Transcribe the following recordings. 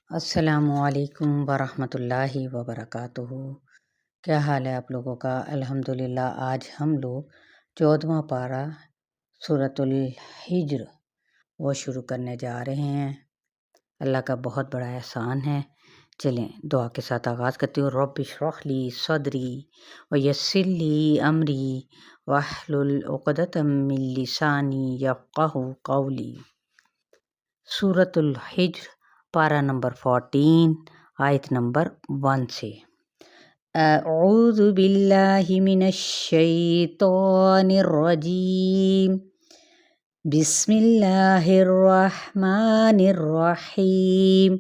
السلام علیکم ورحمۃ اللہ وبرکاتہ۔ کیا حال ہے آپ لوگوں کا؟ الحمدللہ آج ہم لوگ 14واں پارہ سورۃ الحجر وہ شروع کرنے جا رہے ہیں۔ اللہ کا بہت بڑا احسان ہے۔ چلیں دعا کے ساتھ آغاز کرتی ہوں۔ رب اشرح لی صدری ویسر لی امری واحلل عقدۃ من لسانی یفقہوا قولی۔ سورۃ الحجر پارہ نمبر 14 آیت نمبر 1 سے۔ اعوذ باللہ من الشیطان الرجیم، بسم اللہ الرحمن الرحیم،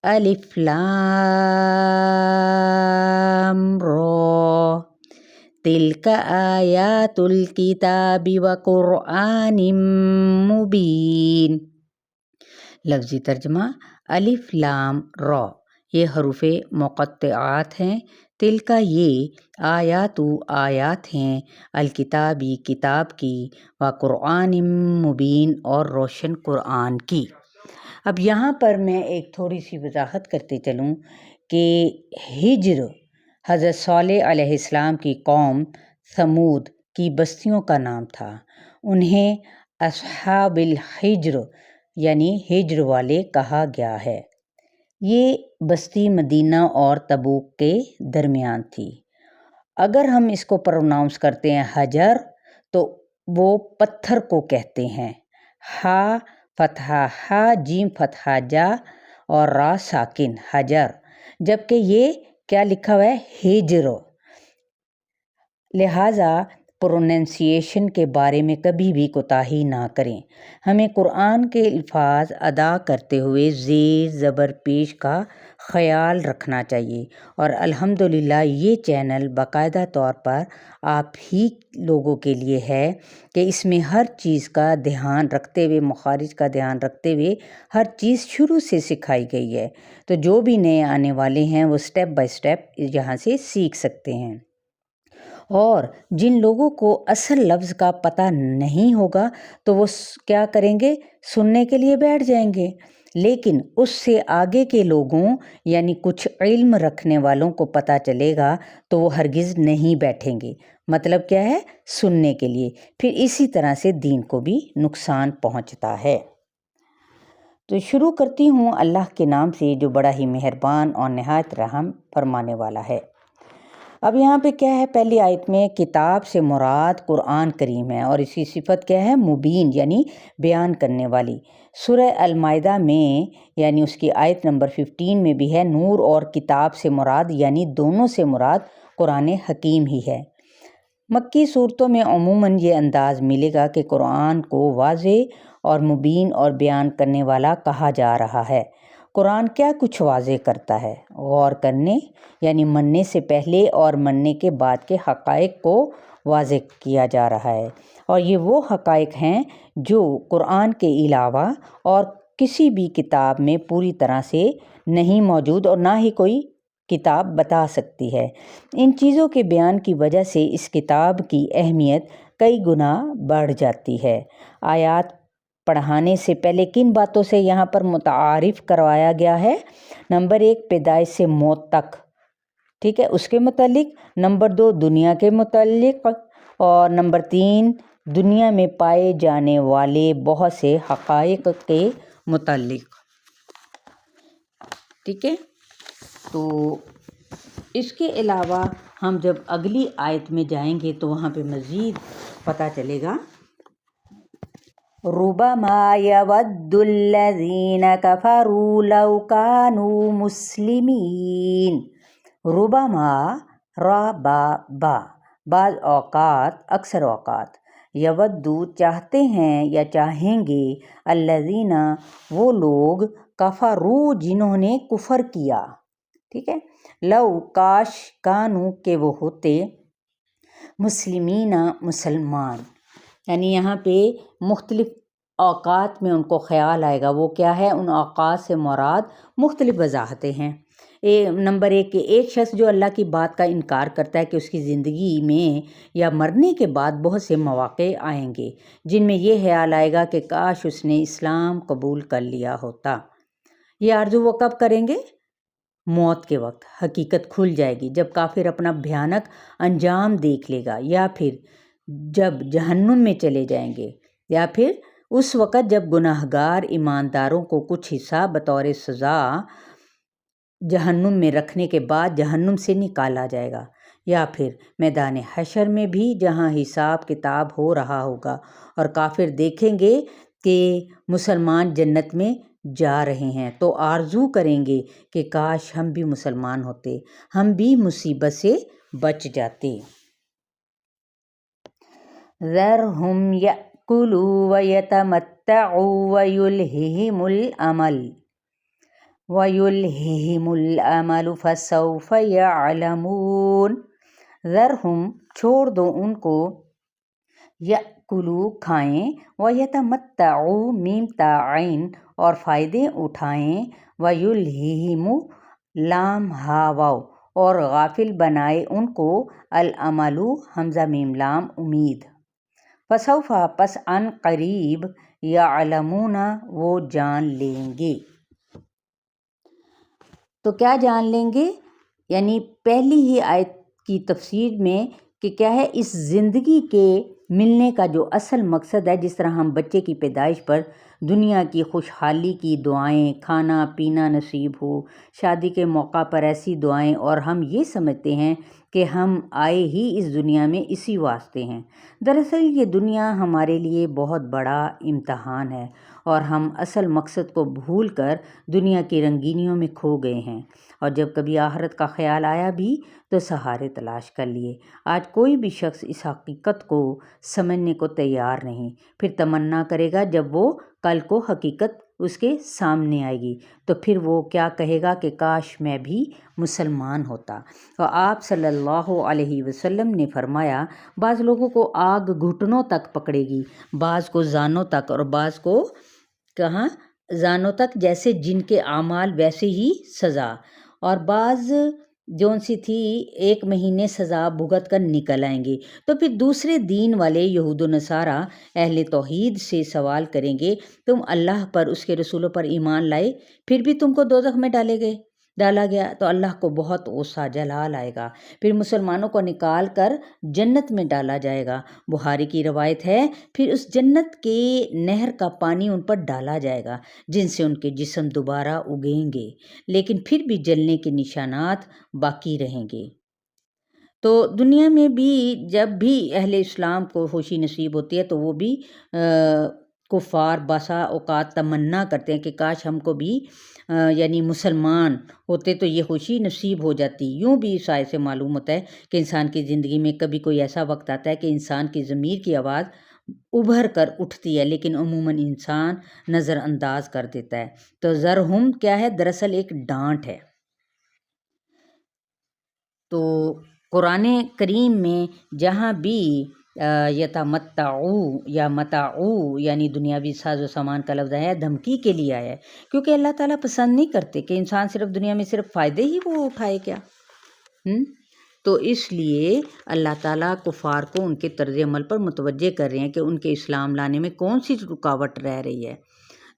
الف لام را، تلک آیات الکتاب وقرآن مبین۔ لفظی ترجمہ: الف لام را یہ حروف مقطعات ہیں، تلکا یہ آیات ہیں، الکتابی کتاب کی، و قرآن مبین اور روشن قرآن کی۔ اب یہاں پر میں ایک تھوڑی سی وضاحت کرتے چلوں کہ ہجر حضرت صالح علیہ السلام کی قوم ثمود کی بستیوں کا نام تھا۔ انہیں اصحاب الحجر یعنی ہجر والے کہا گیا ہے۔ یہ بستی مدینہ اور تبوک کے درمیان تھی۔ اگر ہم اس کو پروناؤنس کرتے ہیں حجر تو وہ پتھر کو کہتے ہیں۔ ہا فتحہ ہا، جیم فتحہ جا اور را ساکن حجر، جبکہ یہ کیا لکھا ہوا ہے؟ ہجر۔ لہٰذا پروننسیشن کے بارے میں کبھی بھی کوتاہی نہ کریں۔ ہمیں قرآن کے الفاظ ادا کرتے ہوئے زیر زبر پیش کا خیال رکھنا چاہیے، اور الحمدللہ یہ چینل باقاعدہ طور پر آپ ہی لوگوں کے لیے ہے کہ اس میں ہر چیز کا دھیان رکھتے ہوئے، مخارج کا دھیان رکھتے ہوئے ہر چیز شروع سے سکھائی گئی ہے، تو جو بھی نئے آنے والے ہیں وہ سٹیپ بائی سٹیپ یہاں سے سیکھ سکتے ہیں۔ اور جن لوگوں کو اصل لفظ کا پتہ نہیں ہوگا تو وہ کیا کریں گے؟ سننے کے لیے بیٹھ جائیں گے، لیکن اس سے آگے کے لوگوں یعنی کچھ علم رکھنے والوں کو پتہ چلے گا تو وہ ہرگز نہیں بیٹھیں گے۔ مطلب کیا ہے؟ سننے کے لیے، پھر اسی طرح سے دین کو بھی نقصان پہنچتا ہے۔ تو شروع کرتی ہوں اللہ کے نام سے جو بڑا ہی مہربان اور نہایت رحم فرمانے والا ہے۔ اب یہاں پہ کیا ہے؟ پہلی آیت میں کتاب سے مراد قرآن کریم ہے، اور اسی صفت کیا ہے؟ مبین یعنی بیان کرنے والی۔ سورہ المائدہ میں یعنی اس کی آیت نمبر 15 میں بھی ہے، نور اور کتاب سے مراد یعنی دونوں سے مراد قرآن حکیم ہی ہے۔ مکی صورتوں میں عموماً یہ انداز ملے گا کہ قرآن کو واضح اور مبین اور بیان کرنے والا کہا جا رہا ہے۔ قرآن کیا کچھ واضح کرتا ہے؟ غور کرنے یعنی مننے سے پہلے اور مننے کے بعد کے حقائق کو واضح کیا جا رہا ہے، اور یہ وہ حقائق ہیں جو قرآن کے علاوہ اور کسی بھی کتاب میں پوری طرح سے نہیں موجود اور نہ ہی کوئی کتاب بتا سکتی ہے۔ ان چیزوں کے بیان کی وجہ سے اس کتاب کی اہمیت کئی گنا بڑھ جاتی ہے۔ آیات پڑھانے سے پہلے کن باتوں سے یہاں پر متعارف کروایا گیا ہے؟ نمبر 1 پیدائش سے موت تک، ٹھیک ہے، اس کے متعلق۔ نمبر 2 دنیا کے متعلق، اور نمبر 3 دنیا میں پائے جانے والے بہت سے حقائق کے متعلق، ٹھیک ہے۔ تو اس کے علاوہ ہم جب اگلی آیت میں جائیں گے تو وہاں پہ مزید پتہ چلے گا۔ ربما یود الذین کفروا لو کانوا مسلمین۔ ربما را با با، بعض اوقات، اکثر اوقات، یودو چاہتے ہیں یا چاہیں گے، الذین وہ لوگ، کفروا جنہوں نے کفر کیا، ٹھیک ہے، لو کاش، کانو کہ وہ ہوتے، مسلمین مسلمان، یعنی یہاں پہ مختلف اوقات میں ان کو خیال آئے گا۔ وہ کیا ہے؟ ان اوقات سے مراد مختلف وضاحتیں ہیں۔ نمبر 1 کہ ایک شخص جو اللہ کی بات کا انکار کرتا ہے کہ اس کی زندگی میں یا مرنے کے بعد بہت سے مواقع آئیں گے جن میں یہ خیال آئے گا کہ کاش اس نے اسلام قبول کر لیا ہوتا، یہ آرزو وہ کب کریں گے؟ موت کے وقت حقیقت کھل جائے گی، جب کافر اپنا بھیانک انجام دیکھ لے گا، یا پھر جب جہنم میں چلے جائیں گے، یا پھر اس وقت جب گناہگار ایمانداروں کو کچھ حصہ بطور سزا جہنم میں رکھنے کے بعد جہنم سے نکالا جائے گا، یا پھر میدان حشر میں بھی جہاں حساب کتاب ہو رہا ہوگا اور کافر دیکھیں گے کہ مسلمان جنت میں جا رہے ہیں تو آرزو کریں گے کہ کاش ہم بھی مسلمان ہوتے، ہم بھی مصیبت سے بچ جاتے۔ ذرہم یأکلوا ویتمتعوا ویلہہم الامل فسوف یعلمون۔ ذرہم چھوڑ دو ان کو، یأکلوا کھائیں، ویتمتعوا میم تا عین اور فائدے اٹھائیں، ویلہہم لام ہا واو اور غافل بنائے ان کو الامل حمزہ میم لام امید، فسوف پس ان قریب یعلمون وہ جان لیں گے۔ تو کیا جان لیں گے؟ یعنی پہلی ہی آیت کی تفسیر میں کہ کیا ہے، اس زندگی کے ملنے کا جو اصل مقصد ہے، جس طرح ہم بچے کی پیدائش پر دنیا کی خوشحالی کی دعائیں، کھانا پینا نصیب ہو، شادی کے موقع پر ایسی دعائیں، اور ہم یہ سمجھتے ہیں کہ ہم آئے ہی اس دنیا میں اسی واسطے ہیں۔ دراصل یہ دنیا ہمارے لیے بہت بڑا امتحان ہے اور ہم اصل مقصد کو بھول کر دنیا کی رنگینیوں میں کھو گئے ہیں، اور جب کبھی آخرت کا خیال آیا بھی تو سہارے تلاش کر لیے۔ آج کوئی بھی شخص اس حقیقت کو سمجھنے کو تیار نہیں، پھر تمنا کرے گا جب وہ کل کو حقیقت اس کے سامنے آئے گی تو پھر وہ کیا کہے گا کہ کاش میں بھی مسلمان ہوتا۔ اور آپ صلی اللہ علیہ وسلم نے فرمایا، بعض لوگوں کو آگ گھٹنوں تک پکڑے گی، بعض کو زانوں تک، اور بعض کو کہاں زانوں تک، جیسے جن کے اعمال ویسے ہی سزا، اور بعض جون سی تھی 1 مہینے سزا بھگت کر نکل آئیں گے۔ تو پھر دوسرے دین والے یہود و نصارہ اہل توحید سے سوال کریں گے، تم اللہ پر، اس کے رسولوں پر ایمان لائے، پھر بھی تم کو دوزخ میں ڈالا گیا، تو اللہ کو بہت غصہ جلال آئے گا، پھر مسلمانوں کو نکال کر جنت میں ڈالا جائے گا۔ بخاری کی روایت ہے، پھر اس جنت کے نہر کا پانی ان پر ڈالا جائے گا جن سے ان کے جسم دوبارہ اگیں گے، لیکن پھر بھی جلنے کے نشانات باقی رہیں گے۔ تو دنیا میں بھی جب بھی اہل اسلام کو خوشی نصیب ہوتی ہے تو وہ بھی کفار بسا اوقات تمنا کرتے ہیں کہ کاش ہم کو بھی یعنی مسلمان ہوتے تو یہ خوشی نصیب ہو جاتی۔ یوں بھی اس آیت سے معلوم ہوتا ہے کہ انسان کی زندگی میں کبھی کوئی ایسا وقت آتا ہے کہ انسان کی ضمیر کی آواز ابھر کر اٹھتی ہے، لیکن عموماً انسان نظر انداز کر دیتا ہے۔ تو ذرہم کیا ہے؟ دراصل ایک ڈانٹ ہے۔ تو قرآن کریم میں جہاں بھی یتمتعو یا متاعو یعنی دنیاوی ساز و سامان کا لفظ ہے، دھمکی کے لیے آیا ہے، کیونکہ اللہ تعالیٰ پسند نہیں کرتے کہ انسان صرف دنیا میں صرف فائدے ہی وہ اٹھائے کیا۔ تو اس لیے اللہ تعالیٰ کفار کو ان کے طرز عمل پر متوجہ کر رہے ہیں کہ ان کے اسلام لانے میں کون سی رکاوٹ رہ رہی ہے۔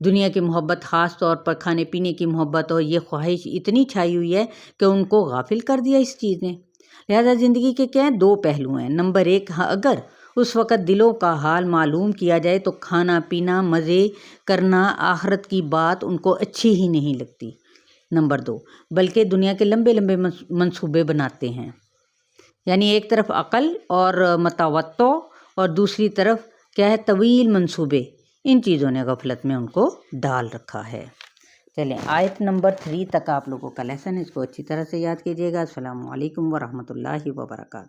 دنیا کی محبت، خاص طور پر کھانے پینے کی محبت اور یہ خواہش اتنی چھائی ہوئی ہے کہ ان کو غافل کر دیا اس چیز نے۔ لہذا زندگی کے کیا ہیں؟ 2 پہلو ہیں۔ نمبر 1، اگر اس وقت دلوں کا حال معلوم کیا جائے تو کھانا پینا، مزے کرنا، آخرت کی بات ان کو اچھی ہی نہیں لگتی۔ نمبر 2، بلکہ دنیا کے لمبے لمبے منصوبے بناتے ہیں، یعنی ایک طرف عقل اور متوتع اور دوسری طرف کیا ہے؟ طویل منصوبے۔ ان چیزوں نے غفلت میں ان کو ڈال رکھا ہے۔ چلیں آیت نمبر 3 تک آپ لوگوں کا لیسن ہے، اس کو اچھی طرح سے یاد کیجیے گا۔ السلام علیکم ورحمۃ اللہ وبرکاتہ۔